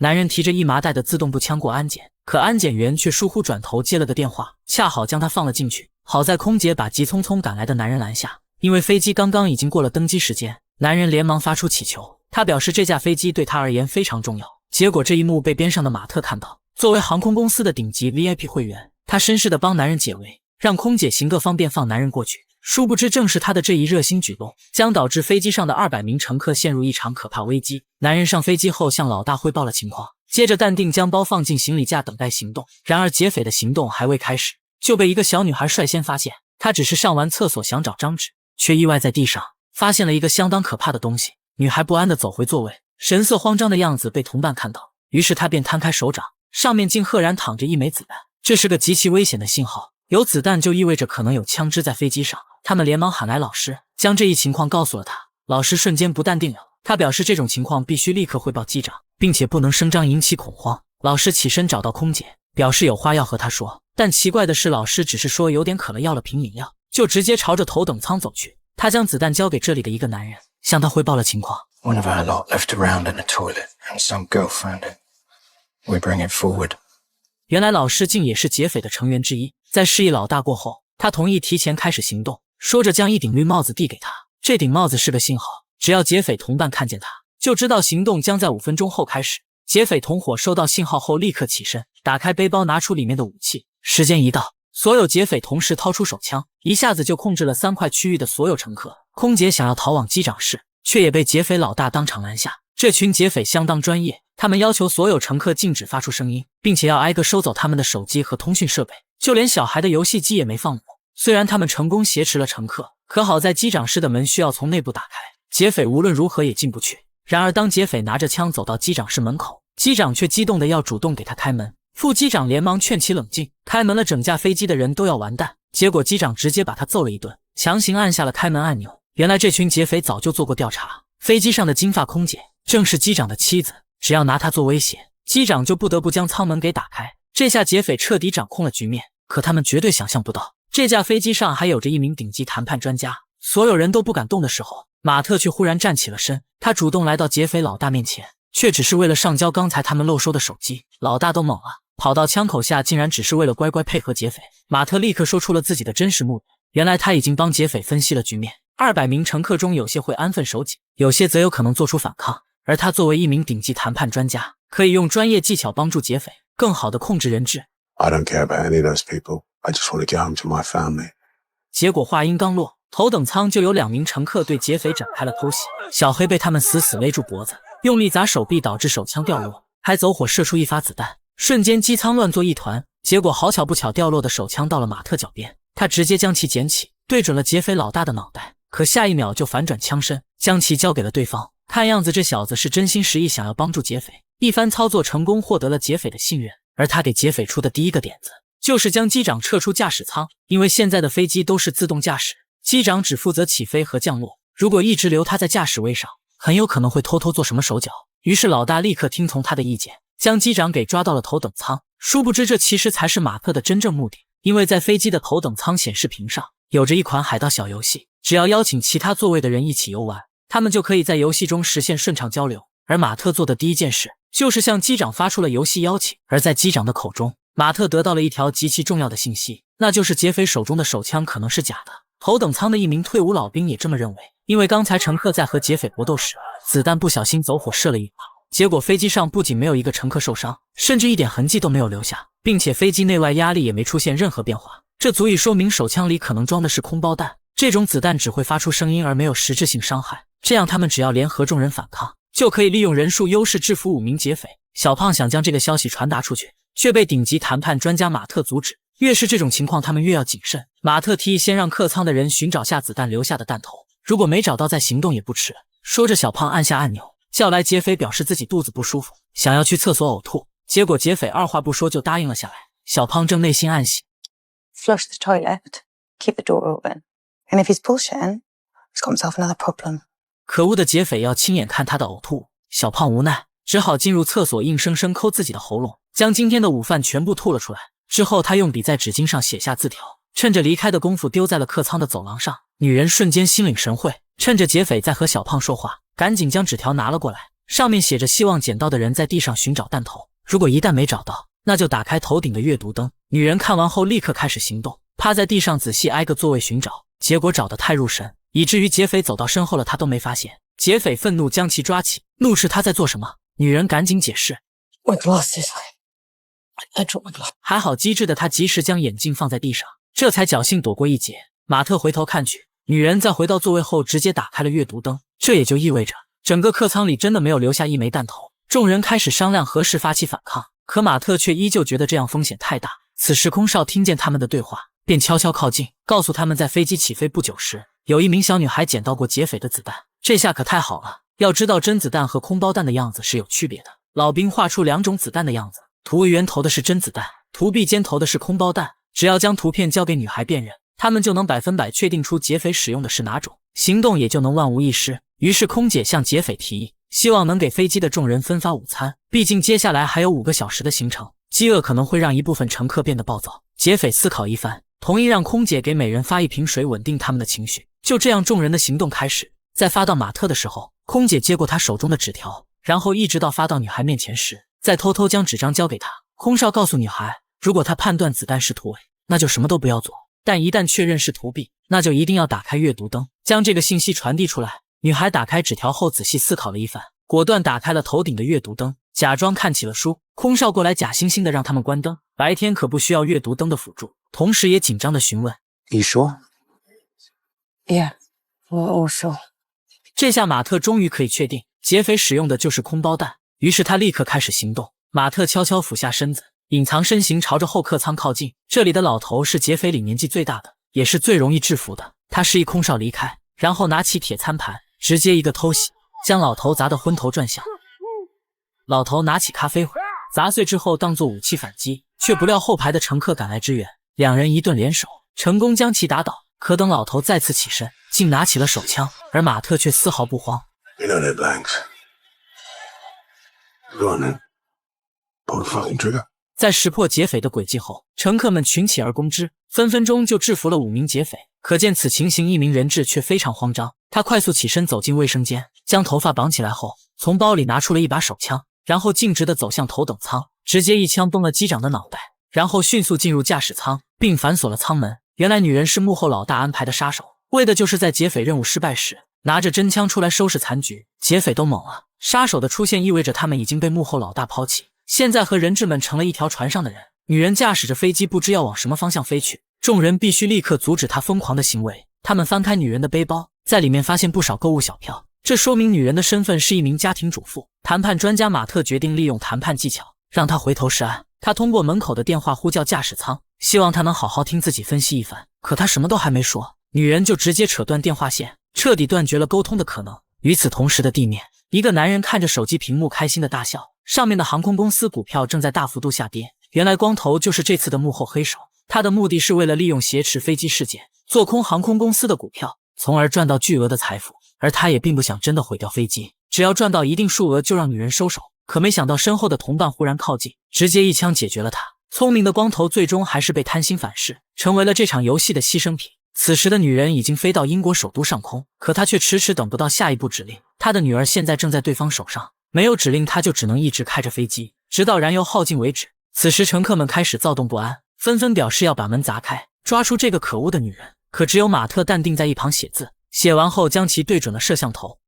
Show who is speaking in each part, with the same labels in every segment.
Speaker 1: 男人提着一麻袋的自动步枪过安检，可安检员却疏忽转头接了个电话，恰好将他放了进去。好在空姐把急匆匆赶来的男人拦下，因为飞机刚刚已经过了登机时间。男人连忙发出祈求，他表示这架飞机对他而言非常重要。结果这一幕被边上的马特看到，作为航空公司的顶级 VIP 会员，他绅士地帮男人解围，让空姐行个方便放男人过去。殊不知正是他的这一热心举动，将导致飞机上的200名乘客陷入一场可怕危机。男人上飞机后向老大汇报了情况，接着淡定将包放进行李架等待行动。然而劫匪的行动还未开始，就被一个小女孩率先发现。她只是上完厕所想找张纸，却意外在地上发现了一个相当可怕的东西。女孩不安地走回座位，神色慌张的样子被同伴看到，于是她便摊开手掌，上面竟赫然躺着一枚子弹。这是个极其危险的信号，有子弹就意味着可能有枪支在飞机上。他们连忙喊来老师，将这一情况告诉了他。老师瞬间不淡定了，他表示这种情况必须立刻汇报机长，并且不能声张引起恐慌。老师起身找到空姐，表示有话要和她说，但奇怪的是老师只是说有点渴了，要了瓶饮料，就直接朝着头等舱走去。他将子弹交给这里的一个男人，向他汇报了情况。
Speaker 2: One of our lot left around in the toilet and some girl found it. We bring it forward.
Speaker 1: 原来老师竟也是劫匪的成员之一。在示意老大过后，他同意提前开始行动，说着将一顶绿帽子递给他。这顶帽子是个信号，只要劫匪同伴看见他，就知道行动将在5分钟后开始。劫匪同伙收到信号后立刻起身，打开背包拿出里面的武器。时间一到，所有劫匪同时掏出手枪，一下子就控制了3块区域的所有乘客。空姐想要逃往机长室，却也被劫匪老大当场拦下。这群劫匪相当专业，他们要求所有乘客禁止发出声音，并且要挨个收走他们的手机和通讯设备，就连小孩的游戏机也没放过。虽然他们成功挟持了乘客，可好在机长室的门需要从内部打开，劫匪无论如何也进不去。然而当劫匪拿着枪走到机长室门口，机长却激动的要主动给他开门。副机长连忙劝其冷静，开门了整架飞机的人都要完蛋。结果机长直接把他揍了一顿，强行按下了开门按钮。原来这群劫匪早就做过调查，飞机上的金发空姐正是机长的妻子，只要拿她做威胁，机长就不得不将舱门给打开。这下劫匪彻底掌控了局面，可他们绝对想象不到，这架飞机上还有着一名顶级谈判专家。所有人都不敢动的时候，马特却忽然站起了身，他主动来到劫匪老大面前，却只是为了上交刚才他们漏收的手机。老大都懵了，跑到枪口下竟然只是为了乖乖配合劫匪。马特立刻说出了自己的真实目的，原来他已经帮劫匪分析了局面，200名乘客中有些会安分守己，有些则有可能做出反抗，而他作为一名顶级谈判专家，可以用专业技巧帮助劫匪更好地控制人质。
Speaker 3: I don't care about any of those people. I just want to get home to my family.
Speaker 1: 结果话音刚落，头等舱就有2名乘客对劫匪展开了偷袭，小黑被他们死死勒住脖子，用力砸手臂导致手枪掉落，还走火射出一发子弹，瞬间机舱乱作一团。结果好巧不巧，掉落的手枪到了马特脚边，他直接将其捡起，对准了劫匪老大的脑袋，可下一秒就反转枪身，将其交给了对方。看样子这小子是真心实意想要帮助劫匪，一番操作成功获得了劫匪的信任。而他给劫匪出的第一个点子，就是将机长撤出驾驶舱，因为现在的飞机都是自动驾驶，机长只负责起飞和降落，如果一直留他在驾驶位上，很有可能会偷偷做什么手脚。于是老大立刻听从他的意见，将机长给抓到了头等舱。殊不知这其实才是马特的真正目的，因为在飞机的头等舱显示屏上有着一款海盗小游戏，只要邀请其他座位的人一起游玩，他们就可以在游戏中实现顺畅交流。而马特做的第一件事就是向机长发出了游戏邀请。而在机长的口中，马特得到了一条极其重要的信息，那就是劫匪手中的手枪可能是假的。头等舱的一名退伍老兵也这么认为，因为刚才乘客在和劫匪搏斗时，子弹不小心走火射了一把，结果飞机上不仅没有一个乘客受伤，甚至一点痕迹都没有留下，并且飞机内外压力也没出现任何变化，这足以说明手枪里可能装的是空包弹。这种子弹只会发出声音而没有实质性伤害，这样他们只要联合众人反抗，就可以利用人数优势制服5名劫匪。小胖想将这个消息传达出去，却被顶级谈判专家马特阻止。越是这种情况，他们越要谨慎。马特提议先让客舱的人寻找下子弹留下的弹头，如果没找到再行动也不迟。说着，小胖按下按钮，叫来劫匪，表示自己肚子不舒服，想要去厕所呕吐。结果劫匪二话不说就答应了下来。小胖正内心暗喜
Speaker 4: Flush the toilet, keep the door open, and if he's bullshitting, he's got himself another problem.
Speaker 1: 可恶的劫匪要亲眼看他的呕吐，小胖无奈只好进入厕所，硬生生抠自己的喉咙，将今天的午饭全部吐了出来。之后他用笔在纸巾上写下字条，趁着离开的功夫丢在了客舱的走廊上。女人瞬间心领神会，趁着劫匪在和小胖说话，赶紧将纸条拿了过来，上面写着希望捡到的人在地上寻找弹头，如果一旦没找到，那就打开头顶的阅读灯。女人看完后立刻开始行动，趴在地上仔细挨个座位寻找，结果找得太入神，以至于劫匪走到身后了她都没发现。劫匪愤怒将其抓起，怒斥她在做什么。女人赶紧解释
Speaker 4: My glasses. I dropped my glasses.
Speaker 1: 还好机智的她及时将眼镜放在地上，这才侥幸躲过一劫。马特回头看去，女人在回到座位后直接打开了阅读灯，这也就意味着整个客舱里真的没有留下一枚弹头。众人开始商量何时发起反抗，可马特却依旧觉得这样风险太大。此时空少听见他们的对话，便悄悄靠近，告诉他们在飞机起飞不久时，有一名小女孩捡到过劫匪的子弹。这下可太好了，要知道真子弹和空包弹的样子是有区别的。老兵画出2种子弹的样子，图 A 圆头的是真子弹，图 B 尖头的是空包弹。只要将图片交给女孩辨认，他们就能100%确定出劫匪使用的是哪种，行动也就能万无一失。于是空姐向劫匪提议，希望能给飞机的众人分发午餐，毕竟接下来还有5个小时的行程，饥饿可能会让一部分乘客变得暴躁。劫匪思考一番，同意让空姐给每人发1瓶水，稳定他们的情绪。就这样，众人的行动开始。在发到马特的时候，空姐接过他手中的纸条，然后一直到发到女孩面前时，再偷偷将纸张交给她。空少告诉女孩，如果她判断子弹是图 A， 那就什么都不要做，但一旦确认是图 B， 那就一定要打开阅读灯，将这个信息传递出来。女孩打开纸条后仔细思考了一番，果断打开了头顶的阅读灯，假装看起了书。空少过来假惺惺的让他们关灯，白天可不需要阅读灯的辅助，同时也紧张的询问
Speaker 3: You sure?
Speaker 4: Yeah, we're all sure.
Speaker 1: 这下马特终于可以确定劫匪使用的就是空包弹，于是他立刻开始行动。马特悄悄俯下身子，隐藏身形朝着后客舱靠近。这里的老头是劫匪里年纪最大的，也是最容易制服的。他示意空少离开，然后拿起铁餐盘，直接一个偷袭，将老头砸得昏头转向。老头拿起咖啡壶，砸碎之后当作武器反击，却不料后排的乘客赶来支援，两人一顿联手，成功将其打倒。可等老头再次起身，竟拿起了手枪，而马特却丝毫不慌。
Speaker 3: You know they're blanks. Go on then. Pull the fucking trigger.
Speaker 1: 在识破劫匪的诡计后，乘客们群起而攻之，分分钟就制服了5名劫匪。可见此情形，一名人质却非常慌张。他快速起身走进卫生间，将头发绑起来后，从包里拿出了一把手枪，然后径直地走向头等舱，直接一枪崩了机长的脑袋，然后迅速进入驾驶舱，并反锁了舱门。原来女人是幕后老大安排的杀手，为的就是在劫匪任务失败时拿着真枪出来收拾残局。劫匪都懵了，杀手的出现意味着他们已经被幕后老大抛弃，现在和人质们成了一条船上的人。女人驾驶着飞机不知要往什么方向飞去，众人必须立刻阻止她疯狂的行为。他们翻开女人的背包，在里面发现不少购物小票，这说明女人的身份是一名家庭主妇。谈判专家马特决定利用谈判技巧让她回头是岸。他通过门口的电话呼叫驾驶舱，希望他能好好听自己分析一番。可他什么都还没说，女人就直接扯断电话线，彻底断绝了沟通的可能。与此同时的地面，一个男人看着手机屏幕开心的大笑，上面的航空公司股票正在大幅度下跌。原来光头就是这次的幕后黑手，他的目的是为了利用挟持飞机事件做空航空公司的股票，从而赚到巨额的财富。而他也并不想真的毁掉飞机，只要赚到一定数额就让女人收手。可没想到身后的同伴忽然靠近，直接一枪解决了他。聪明的光头最终还是被贪心反噬，成为了这场游戏的牺牲品。此时的女人已经飞到英国首都上空，可她却迟迟等不到下一步指令。她的女儿现在正在对方手上，没有指令她就只能一直开着飞机，直到燃油耗尽为止。此时乘客们开始躁动不安，纷纷表示要把门砸开，抓出这个可恶的女人。可只有马特淡定在一旁写字，写完后将其对准了摄像头。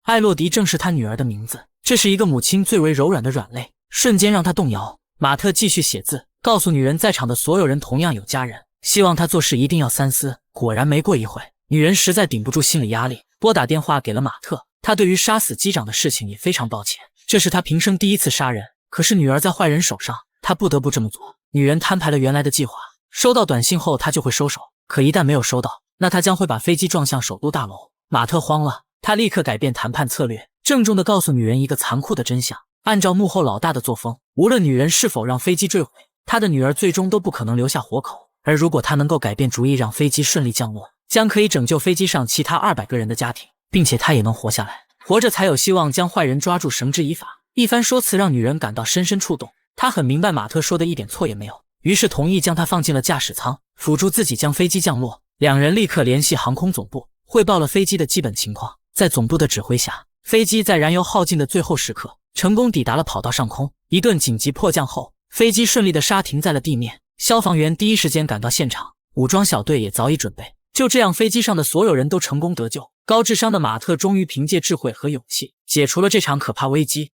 Speaker 1: 艾洛迪正是他女儿的名字，这是一个母亲最为柔软的软肋，瞬间让他动摇。马特继续写字，告诉女人在场的所有人同样有家人，希望她做事一定要三思。果然没过一会，女人实在顶不住心理压力，拨打电话给了马特。她对于杀死机长的事情也非常抱歉，这是她平生第一次杀人，可是女儿在坏人手上，她不得不这么做。女人摊牌了原来的计划，收到短信后她就会收手，可一旦没有收到，那她将会把飞机撞向首都大楼。马特慌了，他立刻改变谈判策略，郑重地告诉女人一个残酷的真相。按照幕后老大的作风，无论女人是否让飞机坠毁，他的女儿最终都不可能留下活口。而如果他能够改变主意让飞机顺利降落，将可以拯救飞机上其他200个人的家庭，并且他也能活下来。活着才有希望将坏人抓住绳之以法。一番说辞让女人感到深深触动，她很明白马特说的一点错也没有，于是同意将他放进了驾驶舱，辅助自己将飞机降落。两人立刻联系航空总部，汇报了飞机的基本情况。在总部的指挥下，飞机在燃油耗尽的最后时刻，成功抵达了跑道上空。一顿紧急迫降后，飞机顺利地刹停在了地面。消防员第一时间赶到现场，武装小队也早已准备。就这样，飞机上的所有人都成功得救。高智商的马特终于凭借智慧和勇气解除了这场可怕危机。